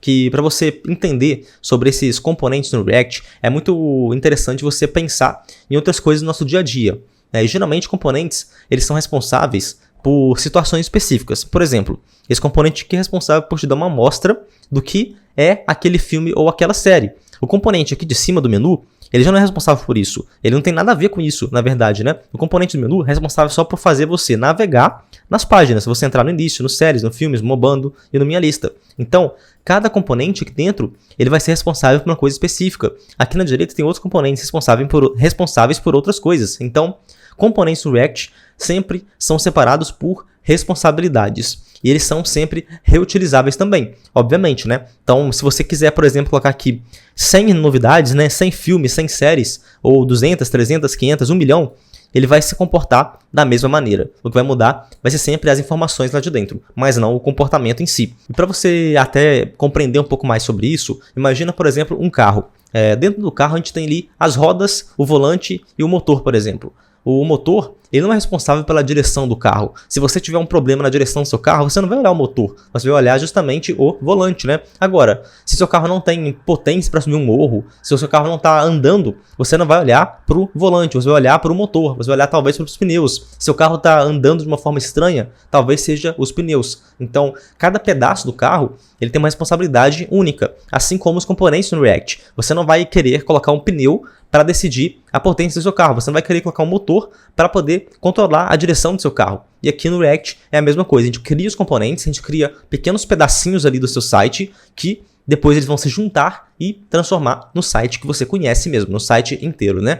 que para você entender sobre esses componentes no React, é muito interessante você pensar em outras coisas no nosso dia a dia. E geralmente componentes, eles são responsáveis por situações específicas. Por exemplo, esse componente aqui é responsável por te dar uma amostra do que é aquele filme ou aquela série. O componente aqui de cima do menu, ele já não é responsável por isso. Ele não tem nada a ver com isso, na verdade, né? O componente do menu é responsável só por fazer você navegar nas páginas. Se você entrar no início, nos séries, no filmes, no Mobando e no Minha Lista. Então, cada componente aqui dentro, ele vai ser responsável por uma coisa específica. Aqui na direita tem outros componentes responsáveis por outras coisas. Então, componentes do React sempre são separados por responsabilidades. E eles são sempre reutilizáveis também, obviamente, né? Então, se você quiser, por exemplo, colocar aqui 100 novidades, né? 100 filmes, 100 séries, ou 200, 300, 500, 1 milhão, ele vai se comportar da mesma maneira. O que vai mudar vai ser sempre as informações lá de dentro, mas não o comportamento em si. E para você até compreender um pouco mais sobre isso, imagina, por exemplo, um carro. Dentro do carro a gente tem ali as rodas, o volante e o motor, por exemplo. O motor, ele não é responsável pela direção do carro. Se você tiver um problema na direção do seu carro, você não vai olhar o motor, você vai olhar justamente o volante, né? Agora, se seu carro não tem potência para subir um morro, se o seu carro não está andando, você não vai olhar para o volante, você vai olhar para o motor, você vai olhar talvez para os pneus. Se o carro está andando de uma forma estranha, talvez seja os pneus. Então, cada pedaço do carro, ele tem uma responsabilidade única, assim como os componentes no React. Você não vai querer colocar um pneu para decidir a potência do seu carro. Você não vai querer colocar um motor para poder controlar a direção do seu carro. E aqui no React é a mesma coisa. A gente cria os componentes, a gente cria pequenos pedacinhos ali do seu site que depois eles vão se juntar e transformar no site que você conhece mesmo, no site inteiro, né?